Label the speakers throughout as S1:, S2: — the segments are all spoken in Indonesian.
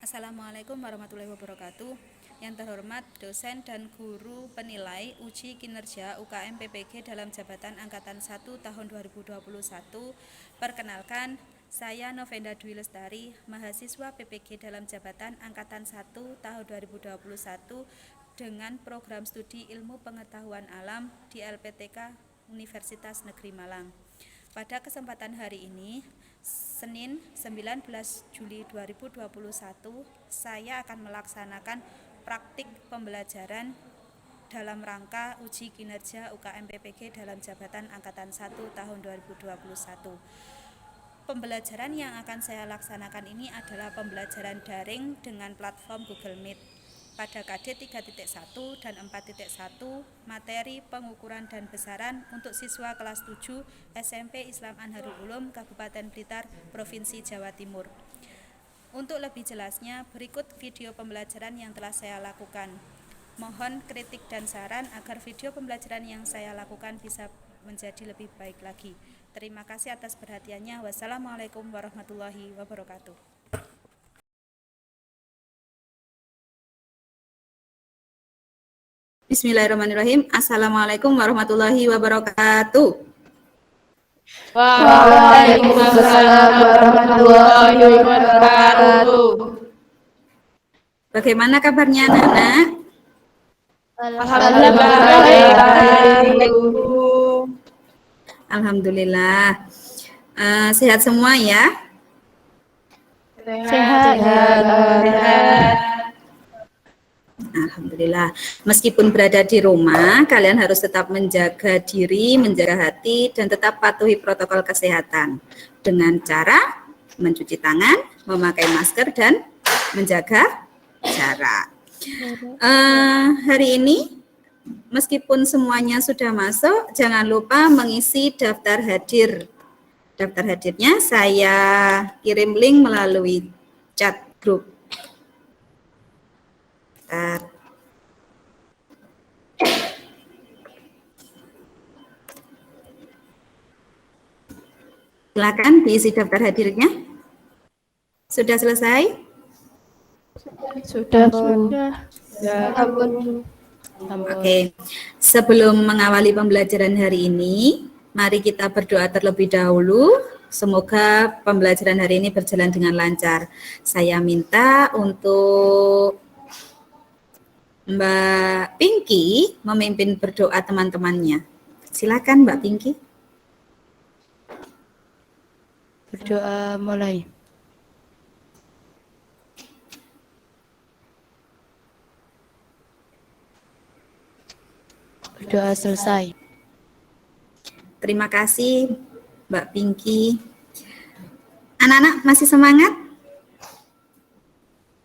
S1: Assalamualaikum warahmatullahi wabarakatuh. Yang terhormat dosen dan guru penilai uji kinerja UKM PPG dalam jabatan Angkatan 1 tahun 2021. Perkenalkan, saya Novenda Dwi Lestari, mahasiswa PPG dalam jabatan Angkatan 1 tahun 2021 dengan program studi Ilmu Pengetahuan Alam di LPTK Universitas Negeri Malang. Pada kesempatan hari ini, Senin 19 Juli 2021, saya akan melaksanakan praktik pembelajaran dalam rangka uji kinerja UKM PPG dalam jabatan Angkatan 1 tahun 2021. Pembelajaran yang akan saya laksanakan ini adalah pembelajaran daring dengan platform Google Meet. Pada KD 3.1 dan 4.1, materi pengukuran dan besaran untuk siswa kelas 7 SMP Islam Anharul Ulum Kabupaten Blitar, Provinsi Jawa Timur. Untuk lebih jelasnya, berikut video pembelajaran yang telah saya lakukan. Mohon kritik dan saran agar video pembelajaran yang saya lakukan bisa menjadi lebih baik lagi. Terima kasih atas perhatiannya. Wassalamualaikum warahmatullahi wabarakatuh. Bismillahirrahmanirrahim. Assalamualaikum warahmatullahi wabarakatuh.
S2: Waalaikumsalam warahmatullahi wabarakatuh.
S1: Bagaimana kabarnya anak-anak?
S2: Alhamdulillah baik, Bu.
S1: Alhamdulillah. Sehat semua ya?
S2: Sehat.
S1: Alhamdulillah. Meskipun berada di rumah, kalian harus tetap menjaga diri, menjaga hati, dan tetap patuhi protokol kesehatan dengan cara mencuci tangan, memakai masker, dan menjaga jarak. Hari ini, meskipun semuanya sudah masuk, jangan lupa mengisi daftar hadir. Daftar hadirnya saya kirim link melalui chat grup. Silakan diisi daftar hadirnya. Sudah selesai?
S2: Sudah, Bu.
S1: Oke. Sebelum mengawali pembelajaran hari ini, mari kita berdoa terlebih dahulu. Semoga pembelajaran hari ini berjalan dengan lancar. Saya minta untuk Mbak Pinky memimpin berdoa teman-temannya. Silakan Mbak Pinky.
S2: Berdoa mulai. Berdoa selesai.
S1: Terima kasih Mbak Pinky. Anak-anak masih semangat?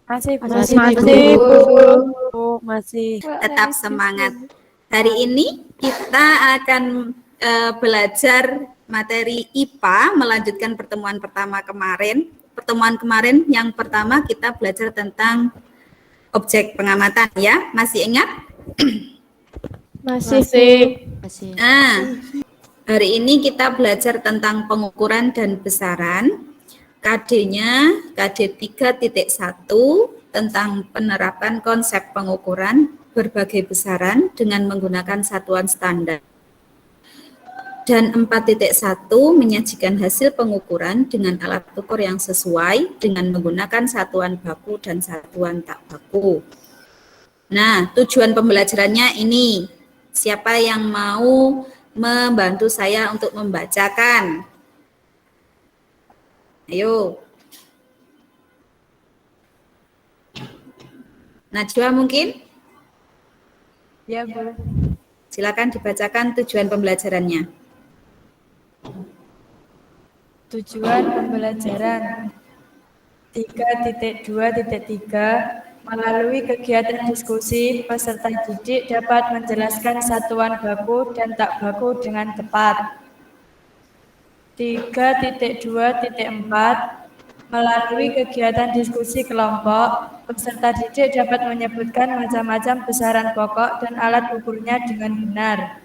S2: Masih, Bu. Masih.
S1: Tetap semangat. Hari ini kita akan belajar materi IPA, melanjutkan pertemuan kemarin. Pertemuan kemarin yang pertama kita belajar tentang objek pengamatan ya. Masih ingat?
S2: Masih.
S1: Nah, hari ini kita belajar tentang pengukuran dan besaran. KD-nya KD 3.1 tentang penerapan konsep pengukuran berbagai besaran dengan menggunakan satuan standar. Dan 4.1 menyajikan hasil pengukuran dengan alat ukur yang sesuai dengan menggunakan satuan baku dan satuan tak baku. Nah, tujuan pembelajarannya ini. Siapa yang mau membantu saya untuk membacakan? Ayo. Najwa mungkin?
S2: Ya, Bu.
S1: Silakan dibacakan tujuan pembelajarannya.
S2: Tujuan pembelajaran 3.2.3 melalui kegiatan diskusi, peserta didik dapat menjelaskan satuan baku dan tak baku dengan tepat. 3.2.4 melalui kegiatan diskusi kelompok, peserta didik dapat menyebutkan macam-macam besaran pokok dan alat ukurnya dengan benar.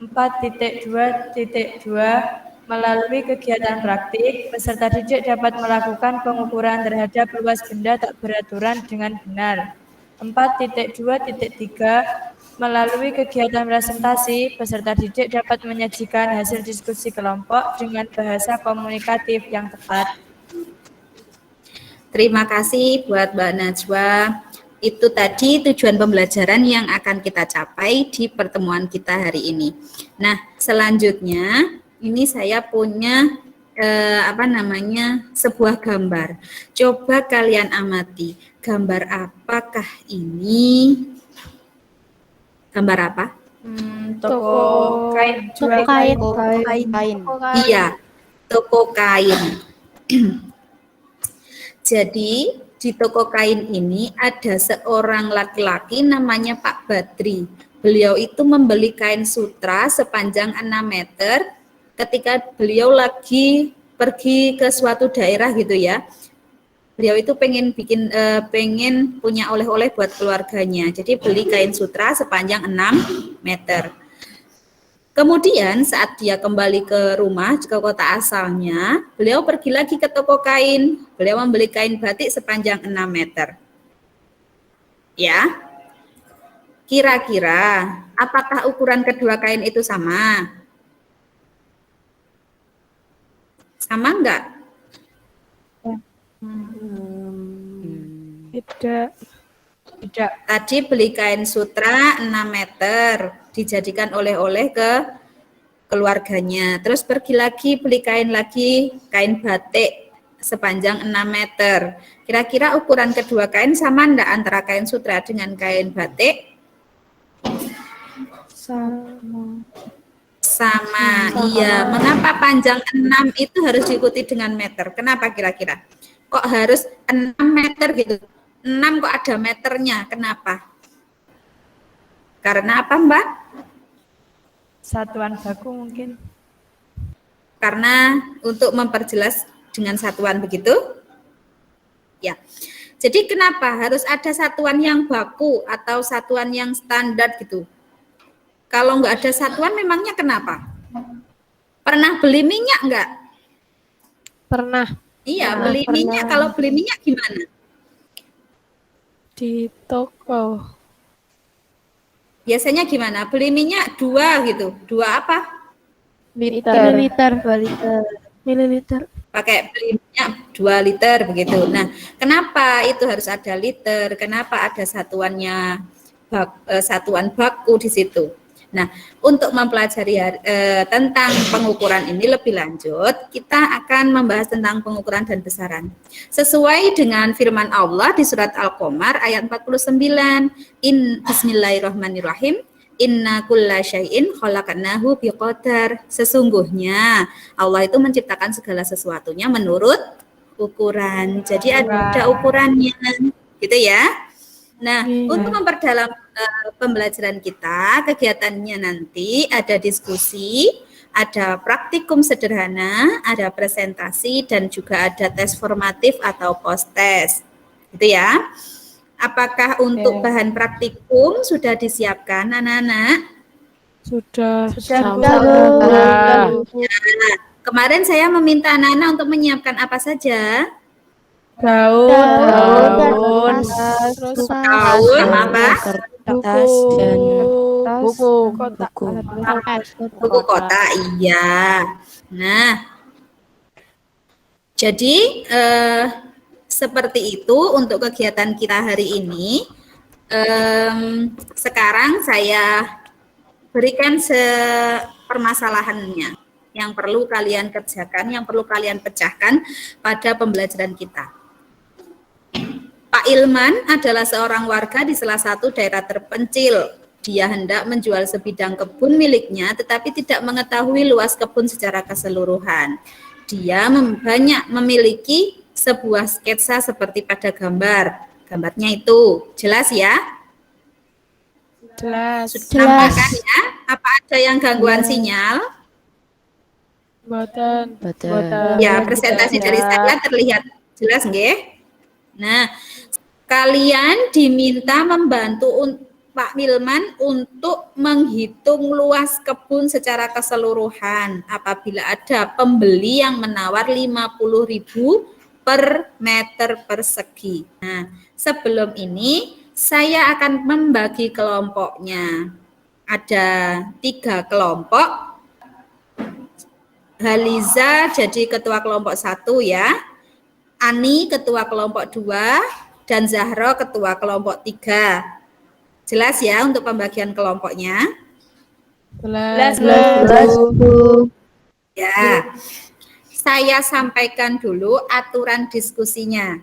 S2: 4.2.2 Melalui kegiatan praktik, peserta didik dapat melakukan pengukuran terhadap luas benda tak beraturan dengan benar. 4.2.3 Melalui kegiatan presentasi, peserta didik dapat menyajikan hasil diskusi kelompok dengan bahasa komunikatif yang tepat.
S1: Terima kasih buat Mbak Najwa. Itu tadi tujuan pembelajaran yang akan kita capai di pertemuan kita hari ini. Nah, selanjutnya ini saya punya sebuah gambar. Coba kalian amati, gambar apakah ini? Gambar apa?
S2: Toko kain,
S3: Toko kain.
S1: Iya, toko kain. Jadi di toko kain ini ada seorang laki-laki namanya Pak Badri. Beliau itu membeli kain sutra sepanjang 6 meter ketika beliau lagi pergi ke suatu daerah gitu ya. Beliau itu pengen punya oleh-oleh buat keluarganya. Jadi beli kain sutra sepanjang 6 meter. Kemudian saat dia kembali ke rumah, ke kota asalnya, beliau pergi lagi ke toko kain. Beliau membeli kain batik sepanjang 6 meter. Ya, kira-kira apakah ukuran kedua kain itu sama? Sama enggak?
S2: Tidak.
S1: Tadi beli kain sutra 6 meter, dijadikan oleh-oleh ke keluarganya. Terus pergi lagi beli kain batik sepanjang 6 meter. Kira-kira ukuran kedua kain sama enggak antara kain sutra dengan kain batik? Sama. Iya. Mengapa panjang 6 itu harus diikuti dengan meter? Kenapa kira-kira? Kok harus 6 meter gitu? 6 kok ada meternya, kenapa? Karena apa, Mbak?
S2: Satuan baku mungkin.
S1: Karena untuk memperjelas dengan satuan begitu? Ya. Jadi kenapa harus ada satuan yang baku atau satuan yang standar gitu? Kalau nggak ada satuan memangnya kenapa? Pernah beli minyak nggak?
S3: Pernah.
S1: Iya, beli minyak. Kalau beli minyak gimana?
S3: Di toko.
S1: Biasanya gimana? Beli minyak 2 gitu. 2 apa?
S3: Mililiter. Mililiter.
S1: Pakai beli minyak 2 liter begitu. Nah, kenapa itu harus ada liter? Kenapa ada satuannya satuan baku di situ? Nah, untuk mempelajari tentang pengukuran ini lebih lanjut, kita akan membahas tentang pengukuran dan besaran. Sesuai dengan firman Allah di surat Al-Qamar ayat 49, Bismillahirrahmanirrahim, inna kulla syai'in khalaqnahu biqadar. Sesungguhnya Allah itu menciptakan segala sesuatunya menurut ukuran. Jadi ada ukurannya, gitu ya. Nah, untuk memperdalam pembelajaran kita, kegiatannya nanti ada diskusi, ada praktikum sederhana, ada presentasi, dan juga ada tes formatif atau post-tes. Gitu ya. Apakah untuk bahan praktikum sudah disiapkan, anak-anak?
S3: Sudah.
S1: Nah, kemarin saya meminta anak-anak untuk menyiapkan apa saja?
S2: Daun,
S3: Terus
S1: apa?
S3: kertas dan
S1: Buku kotak, iya. Nah, jadi seperti itu untuk kegiatan kita hari ini. Sekarang saya berikan permasalahannya yang perlu kalian kerjakan, yang perlu kalian pecahkan pada pembelajaran kita. Pak Ilman adalah seorang warga di salah satu daerah terpencil. Dia hendak menjual sebidang kebun miliknya, tetapi tidak mengetahui luas kebun secara keseluruhan. Dia banyak memiliki sebuah sketsa seperti pada gambar. Gambarnya itu jelas ya?
S3: Jelas.
S1: Nampak kan ya? Apa ada yang gangguan sinyal?
S3: Boten.
S1: Ya, presentasi dari saya terlihat jelas nggih? Nah, kalian diminta membantu Pak Milman untuk menghitung luas kebun secara keseluruhan apabila ada pembeli yang menawar 50.000 per meter persegi. Nah, sebelum ini saya akan membagi kelompoknya. Ada 3 kelompok. Haliza jadi ketua kelompok 1 ya. Ani ketua kelompok 2 dan Zahro ketua kelompok 3. Jelas ya untuk pembagian kelompoknya?
S3: Jelas,
S2: Bu.
S1: Ya. Saya sampaikan dulu aturan diskusinya.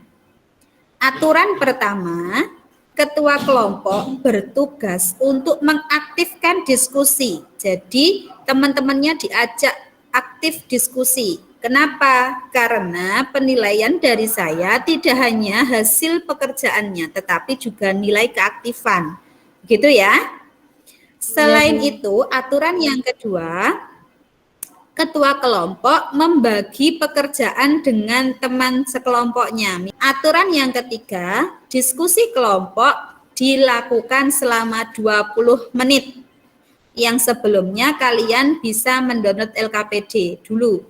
S1: Aturan pertama, ketua kelompok bertugas untuk mengaktifkan diskusi. Jadi, teman-temannya diajak aktif diskusi. Kenapa? Karena penilaian dari saya tidak hanya hasil pekerjaannya, tetapi juga nilai keaktifan. Gitu ya. Selain itu, aturan yang kedua, ketua kelompok membagi pekerjaan dengan teman sekelompoknya. Aturan yang ketiga, diskusi kelompok dilakukan selama 20 menit. Yang sebelumnya kalian bisa mendownload LKPD dulu.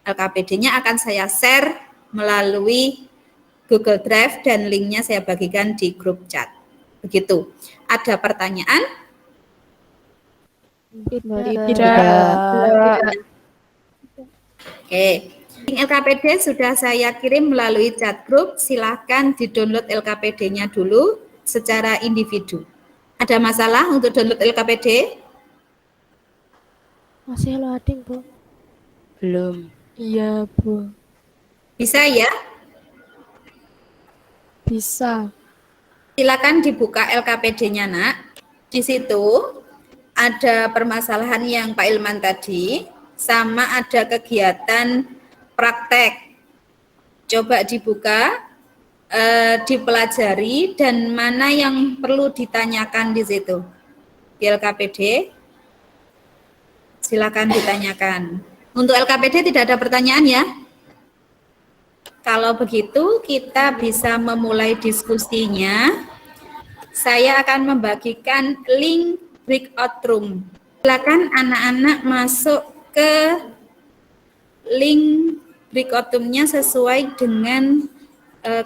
S1: LKPD-nya akan saya share melalui Google Drive dan linknya saya bagikan di grup chat. Begitu. Ada pertanyaan?
S3: Tidak.
S1: Oke, link LKPD sudah saya kirim melalui chat grup. Silahkan di-download LKPD-nya dulu secara individu. Ada masalah untuk download LKPD?
S3: Masih loading, Bu.
S4: Belum.
S3: Iya, Bu.
S1: Bisa ya?
S3: Bisa.
S1: Silakan dibuka LKPD-nya, Nak. Di situ ada permasalahan yang Pak Ilman tadi, sama ada kegiatan praktek. Coba dibuka, dipelajari, dan mana yang perlu ditanyakan di situ. Di LKPD, silakan ditanyakan. Untuk LKPD tidak ada pertanyaan ya? Kalau begitu, kita bisa memulai diskusinya. Saya akan membagikan link breakout room. Silakan anak-anak masuk ke link breakout room-nya sesuai dengan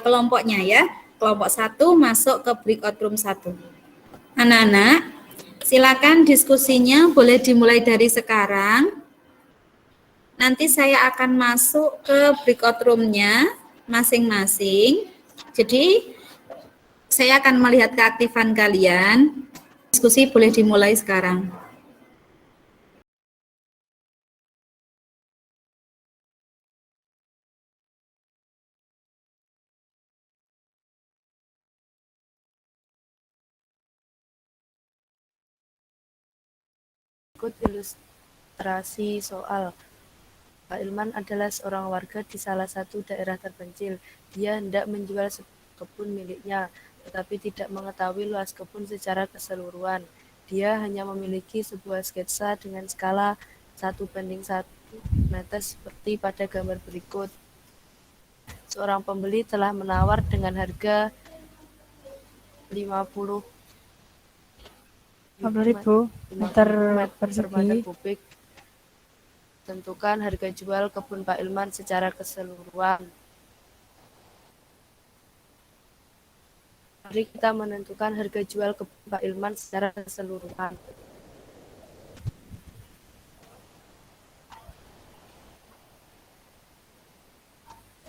S1: kelompoknya ya. Kelompok 1 masuk ke breakout room 1. Anak-anak, silakan diskusinya boleh dimulai dari sekarang. Nanti saya akan masuk ke breakout room-nya masing-masing. Jadi saya akan melihat keaktifan kalian. Diskusi boleh dimulai sekarang.
S4: Ikut ilustrasi soal. Pak Ilman adalah seorang warga di salah satu daerah terpencil. Dia hendak menjual kebun miliknya, tetapi tidak mengetahui luas kebun secara keseluruhan. Dia hanya memiliki sebuah sketsa dengan skala 1:1 meter seperti pada gambar berikut. Seorang pembeli telah menawar dengan harga 50.000
S2: meter persegi.
S4: kubik. Tentukan harga jual kebun Pak Ilman secara keseluruhan. Mari kita menentukan harga jual kebun Pak Ilman secara keseluruhan.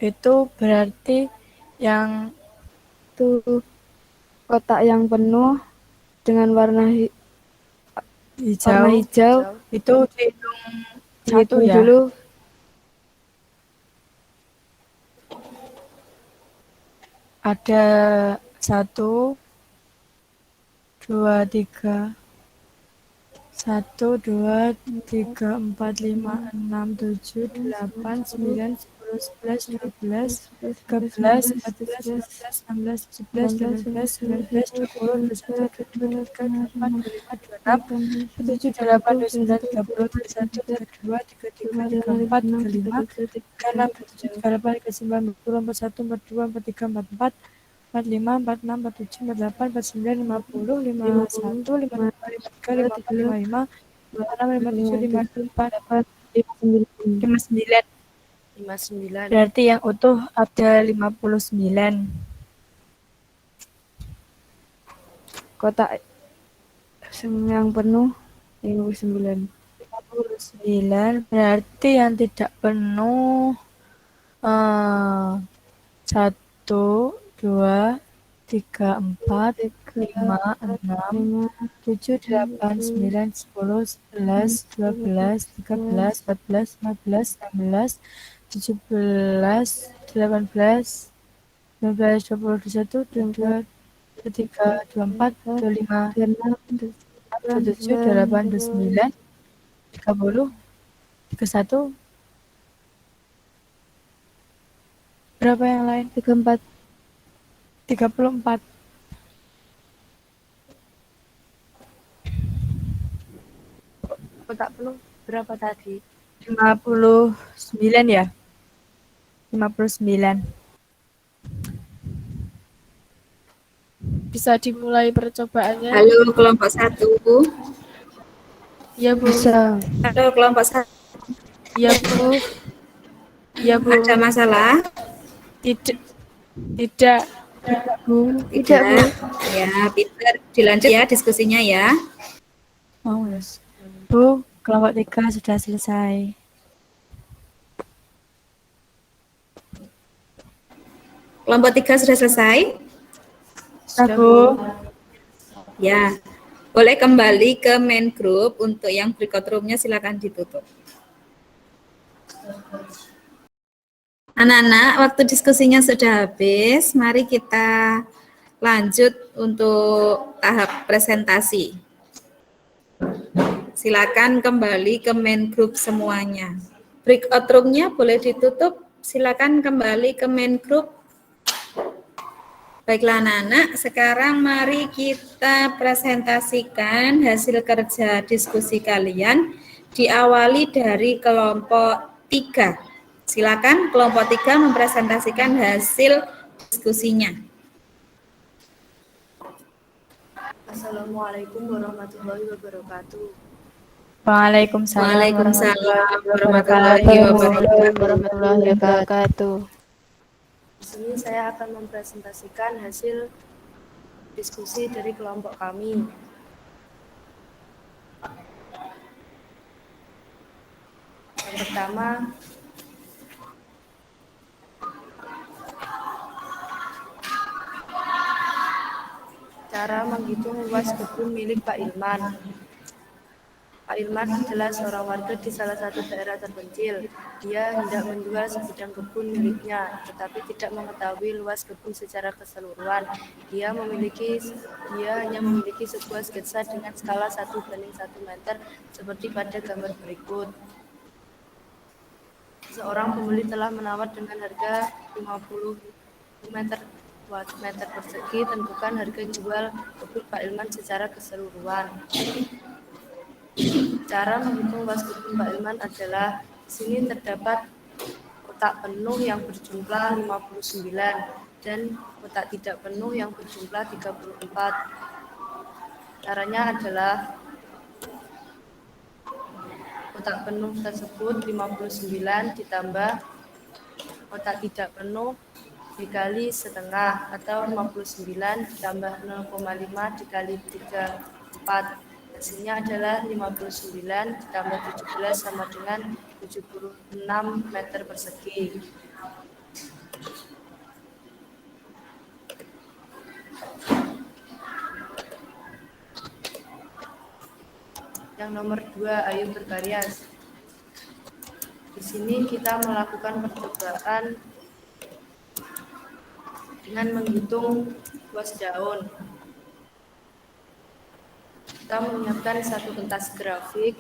S2: Itu berarti yang
S3: Itu kotak yang penuh dengan warna hijau
S2: itu dihitung
S3: dihitung
S2: ya.
S3: dulu.
S2: Ada 1, 2, 3, 1, 2, 3, 4, 5, 6, 7, 8, 9, 10, 11, 12, 13, 14, 15, 16, 17, 18, 19, 20, 21, 22, 23, 24, 25, 26, 27, 28, 29, 30, 31, 32, 33, 34, 35, 36, 37, 38, 39, 40, 41, 42, 43, 44, 45, 46, 47, 48, 49, 50, 51, 52, 53, 54, 55, 56, 57, 58, 59.
S4: 59.
S2: Berarti yang utuh ada 59.
S3: Kotak yang penuh 59.
S2: 59 berarti yang tidak penuh 1, 2, 3, 4, 5, 6, 7, 8, 9, 10, 11, 12, 13, 14, 15, 16, 17, 18, 19, 20, 21, 22, 23, 24, 25, 27, 28, 29, 30, 31. Berapa yang lain?
S3: 34.
S2: 34.
S4: Kotak penuh berapa tadi?
S2: 59 ya? 59.
S3: Bisa dimulai percobaannya?
S1: Halo kelompok 1.
S3: Iya, Bu. Bisa.
S1: Halo kelompok 1.
S3: Iya, Bu. Iya, Bu.
S1: Ada masalah?
S3: Tidak. Tidak. Bu.
S1: Tidak, Bu. Ya, Peter, dilanjut ya diskusinya ya.
S2: Oh, yes. Bu, kelompok 3 sudah selesai.
S1: Kelompok 3 sudah selesai?
S2: Sudah, Bu.
S1: Ya. Boleh kembali ke main group. Untuk yang breakout room-nya silakan ditutup. Anak-anak, waktu diskusinya sudah habis. Mari kita lanjut untuk tahap presentasi. Silakan kembali ke main group semuanya. Breakout room-nya boleh ditutup. Silakan kembali ke main group. Baiklah anak-anak, sekarang mari kita presentasikan hasil kerja diskusi kalian. Diawali dari kelompok 3. Silakan kelompok 3 mempresentasikan hasil diskusinya.
S4: Assalamualaikum warahmatullahi wabarakatuh.
S2: Waalaikumsalam
S1: Waalaikumsalam
S2: warahmatullahi
S1: warahmatullahi
S3: Warahmatullahi wabarakatuh.
S4: Di sini saya akan mempresentasikan hasil diskusi dari kelompok kami. Yang pertama, cara menghitung luas kebun milik Pak Ilman. Pak Ilman adalah seorang warga di salah satu daerah terpencil. Dia hendak menjual sebidang kebun miliknya, tetapi tidak mengetahui luas kebun secara keseluruhan. Dia hanya memiliki sebuah sketsa dengan skala 1:1 meter seperti pada gambar berikut. Seorang pembeli telah menawar dengan harga 50 meter persegi. Tentukan harga jual kebun Pak Ilman secara keseluruhan. Cara menghitung luas kebun Pak Ilman adalah di sini terdapat kotak penuh yang berjumlah 59 dan kotak tidak penuh yang berjumlah 34. Caranya adalah kotak penuh tersebut 59 ditambah kotak tidak penuh dikali setengah atau 59 ditambah 0,5 dikali 34. Hasilnya adalah 59 ditambah 17 sama dengan 76 meter persegi. Yang nomor 2, ayo berkarya. Di sini kita melakukan percobaan dengan menghitung luas daun. Kita menyiapkan satu kertas grafik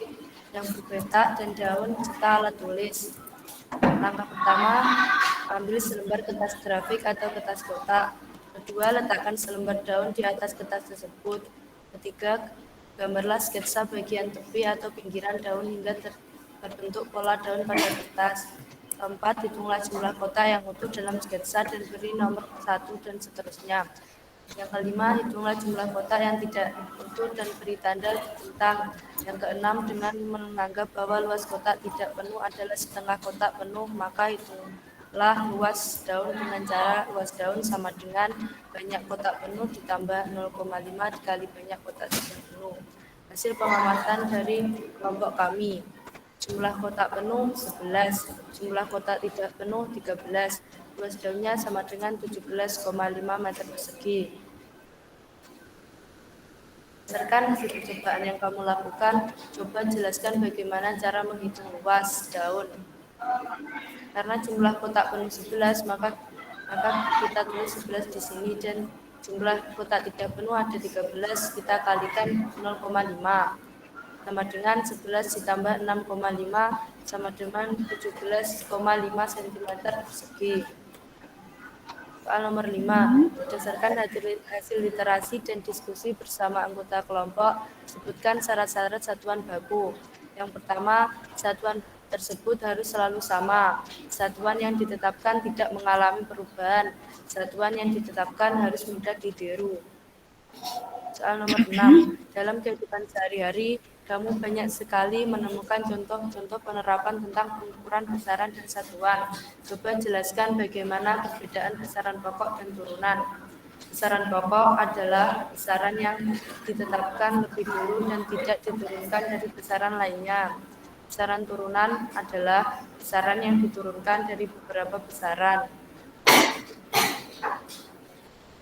S4: yang berpetak dan daun serta alat tulis. Langkah pertama, ambil selembar kertas grafik atau kertas kotak. Kedua, letakkan selembar daun di atas kertas tersebut. Ketiga, gambarlah sketsa bagian tepi atau pinggiran daun hingga terbentuk pola daun pada kertas. Keempat, hitunglah jumlah kota yang utuh dalam sketsa dan beri nomor 1 dan seterusnya. Yang kelima, hitunglah jumlah kota yang tidak utuh dan beri tanda bintang. Yang keenam, dengan menganggap bahwa luas kotak tidak penuh adalah setengah kotak penuh, maka hitunglah luas daun dengan cara luas daun sama dengan banyak kotak penuh ditambah 0,5 dikali banyak kotak tidak penuh. Hasil pengamatan dari kelompok kami. Jumlah kotak penuh 11, jumlah kotak tidak penuh 13, luas daunnya sama dengan 17,5 meter persegi. Berdasarkan hasil percobaan yang kamu lakukan, coba jelaskan bagaimana cara menghitung luas daun. Karena jumlah kotak penuh 11, maka kita tulis 11 di sini, dan jumlah kotak tidak penuh ada 13, kita kalikan 0,5. Sama dengan 11 ditambah 6,5 sama dengan 17,5 cm persegi. Soal nomor 5. Berdasarkan hasil literasi dan diskusi bersama anggota kelompok, sebutkan syarat-syarat satuan baku. Yang pertama, satuan tersebut harus selalu sama. Satuan yang ditetapkan tidak mengalami perubahan. Satuan yang ditetapkan harus mudah ditiru. Soal nomor 6. Dalam kehidupan sehari-hari, kamu banyak sekali menemukan contoh-contoh penerapan tentang pengukuran besaran dan satuan. Coba jelaskan bagaimana perbedaan besaran pokok dan turunan. Besaran pokok adalah besaran yang ditetapkan lebih dulu dan tidak diturunkan dari besaran lainnya. Besaran turunan adalah besaran yang diturunkan dari beberapa besaran.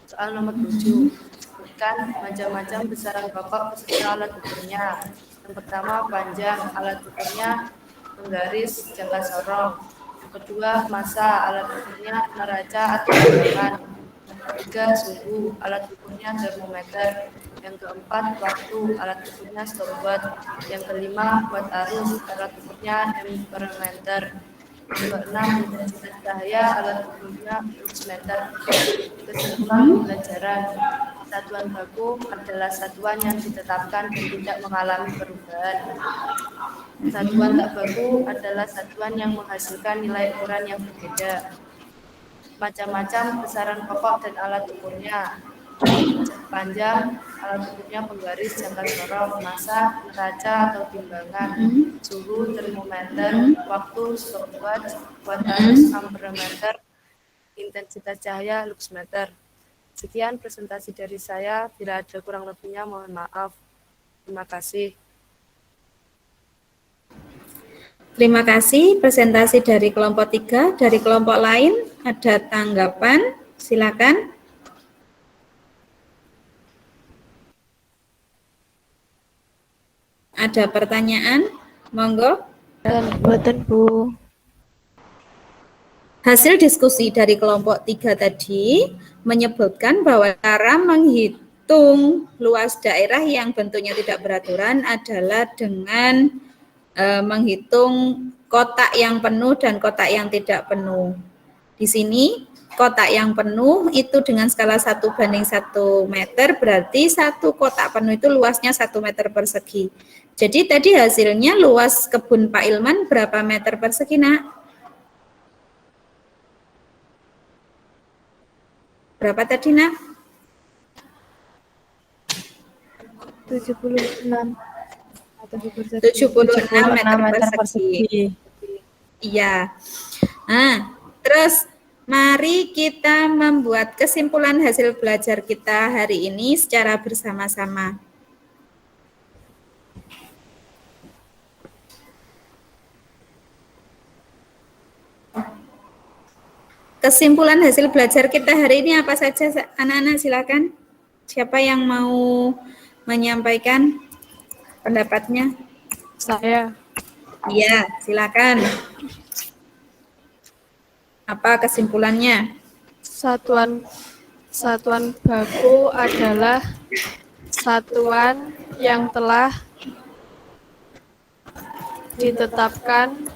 S4: Soal nomor 7. Sebutkan macam-macam besaran pokok beserta alat ukurnya. Yang pertama, panjang, alat ukurnya penggaris jangka sorong. Yang kedua, massa, alat ukurnya neraca atau timbangan. Yang ketiga, suhu, alat ukurnya termometer. Yang keempat, waktu, alat ukurnya stopwatch. Yang kelima, watt arus, alat ukurnya ampere. Yang keenam, intensitas cahaya, alat ukurnya luxmeter. Kesimpulan pembelajaran. Satuan baku adalah satuan yang ditetapkan dan tidak mengalami perubahan. Satuan tak baku adalah satuan yang menghasilkan nilai ukuran yang berbeda. Macam-macam besaran pokok dan alat ukurnya. Panjang, alat ukurnya penggaris jangka sorong, massa, neraca atau timbangan, suhu termometer, waktu stopwatch, watt arus amperemeter, intensitas cahaya luxmeter. Sekian presentasi dari saya, bila ada kurang lebihnya mohon maaf. Terima kasih.
S1: Terima kasih presentasi dari kelompok 3. Dari kelompok lain ada tanggapan? Silakan. Ada pertanyaan? Monggo.
S3: Boten Bu.
S1: Hasil diskusi dari kelompok 3 tadi menyebutkan bahwa cara menghitung luas daerah yang bentuknya tidak beraturan adalah dengan menghitung kotak yang penuh dan kotak yang tidak penuh. Di sini kotak yang penuh itu dengan skala 1:1 meter, berarti satu kotak penuh itu luasnya 1 meter persegi. Jadi tadi hasilnya luas kebun Pak Ilman berapa meter persegi, Nak? Berapa tadi, Nak?
S3: 76 atau
S1: 76 meter persegi. Iya. Nah, terus mari kita membuat kesimpulan hasil belajar kita hari ini secara bersama-sama. Kesimpulan hasil belajar kita hari ini apa saja, anak-anak? Silakan. Siapa yang mau menyampaikan pendapatnya?
S3: Saya.
S1: Iya, silakan. Apa kesimpulannya?
S3: Satuan baku adalah satuan yang telah ditetapkan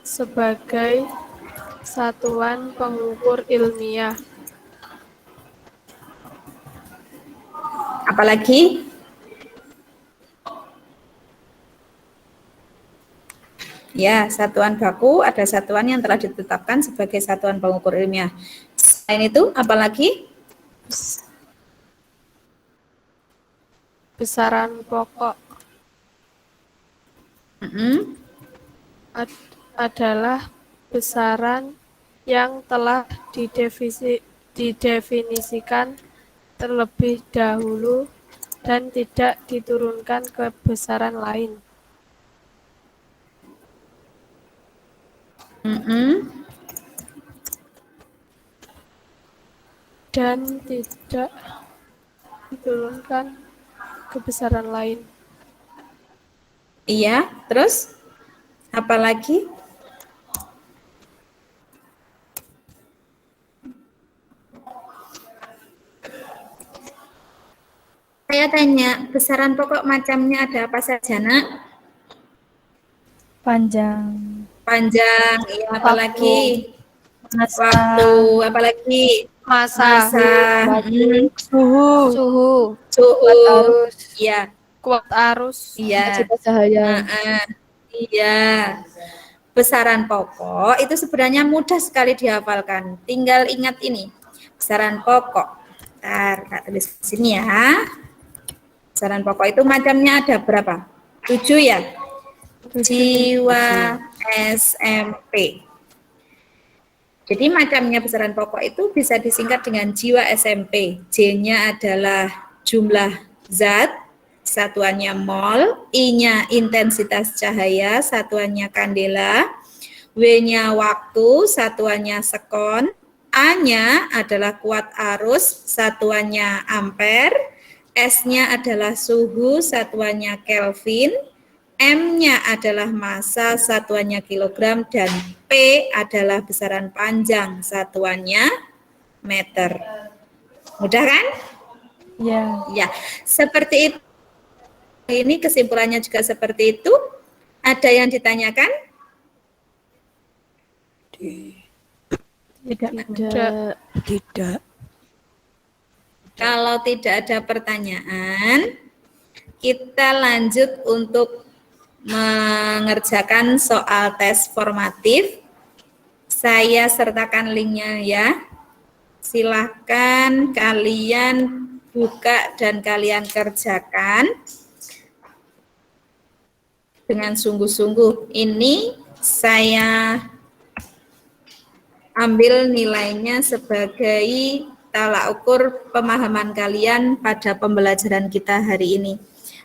S3: sebagai satuan pengukur ilmiah.
S1: Apalagi? Ya, satuan baku ada satuan yang telah ditetapkan sebagai satuan pengukur ilmiah. Selain itu, apalagi?
S3: Besaran pokok adalah besaran yang telah didefinisikan terlebih dahulu dan tidak diturunkan ke besaran lain. Dan tidak diturunkan ke besaran lain.
S1: Iya, terus apalagi? Saya tanya, besaran pokok macamnya ada apa saja, Nak?
S2: Panjang.
S1: Panjang, iya, apalagi?
S2: Masa.
S1: Waktu, apalagi?
S3: Masa.
S2: Suhu.
S1: Suhu. Iya.
S3: Kuat arus.
S1: Iya.
S2: Cahaya.
S1: Iya. Besaran pokok itu sebenarnya mudah sekali dihafalkan. Tinggal ingat ini. Besaran pokok. Bentar, Kak tulis di sini ya. Besaran pokok itu macamnya ada berapa? 7 ya? Jiwa SMP. Jadi macamnya besaran pokok itu bisa disingkat dengan jiwa SMP. J-nya adalah jumlah zat, satuannya mol, I-nya intensitas cahaya, satuannya kandela, W-nya waktu, satuannya sekon, A-nya adalah kuat arus, satuannya ampere, S-nya adalah suhu, satuannya Kelvin, M-nya adalah massa, satuannya kilogram, dan P adalah besaran panjang, satuannya meter. Mudah kan?
S2: Ya.
S1: Ya, seperti itu. Ini kesimpulannya juga seperti itu. Ada yang ditanyakan?
S2: Tidak.
S1: Kalau tidak ada pertanyaan, kita lanjut untuk mengerjakan soal tes formatif. Saya sertakan linknya ya. Silahkan kalian buka dan kalian kerjakan dengan sungguh-sungguh. Ini saya ambil nilainya sebagai tolak ukur pemahaman kalian pada pembelajaran kita hari ini.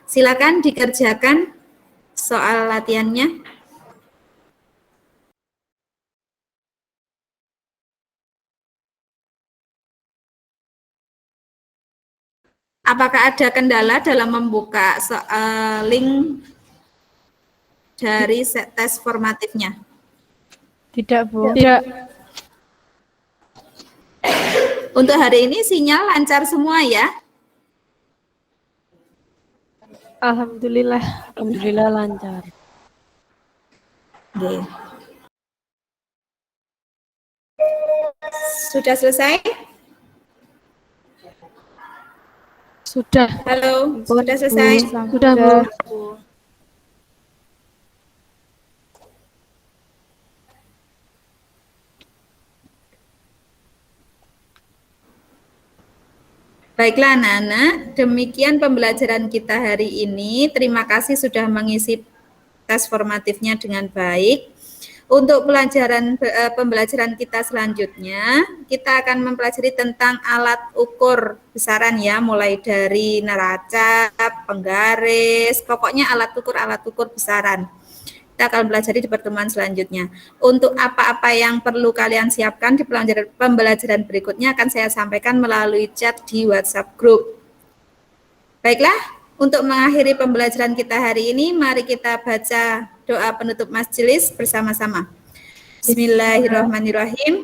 S1: Silakan dikerjakan soal latihannya. Apakah ada kendala dalam membuka link dari tes formatifnya?
S2: Tidak, Bu.
S3: Tidak.
S1: Untuk hari ini sinyal lancar semua ya?
S3: Alhamdulillah.
S2: Alhamdulillah lancar.
S1: Oke. Sudah selesai?
S3: Sudah.
S1: Halo, sudah selesai?
S3: Sudah, Bu.
S1: Baiklah anak-anak, demikian pembelajaran kita hari ini. Terima kasih sudah mengisi tes formatifnya dengan baik. Untuk pembelajaran kita selanjutnya, kita akan mempelajari tentang alat ukur besaran ya, mulai dari neraca, penggaris, pokoknya alat ukur besaran. Kita akan belajar di pertemuan selanjutnya. Untuk apa-apa yang perlu kalian siapkan di pembelajaran berikutnya akan saya sampaikan melalui chat di WhatsApp group. Baiklah, untuk mengakhiri pembelajaran kita hari ini, mari kita baca doa penutup majelis bersama-sama. Bismillahirrahmanirrahim.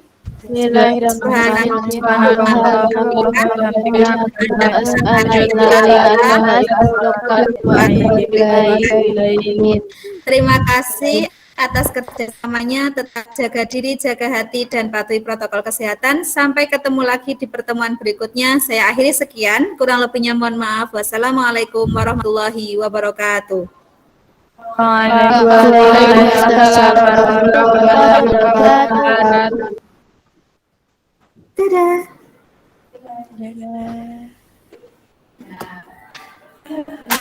S1: Terima kasih atas kerjasamanya. Tetap jaga diri, jaga hati, dan patuhi protokol kesehatan. Sampai ketemu lagi di pertemuan berikutnya. Saya akhiri sekian. Kurang lebihnya mohon maaf. Wassalamualaikum warahmatullahi wabarakatuh.
S3: Waalaikumsalam warahmatullahi wabarakatuh.
S5: Dadah.
S2: Dadah.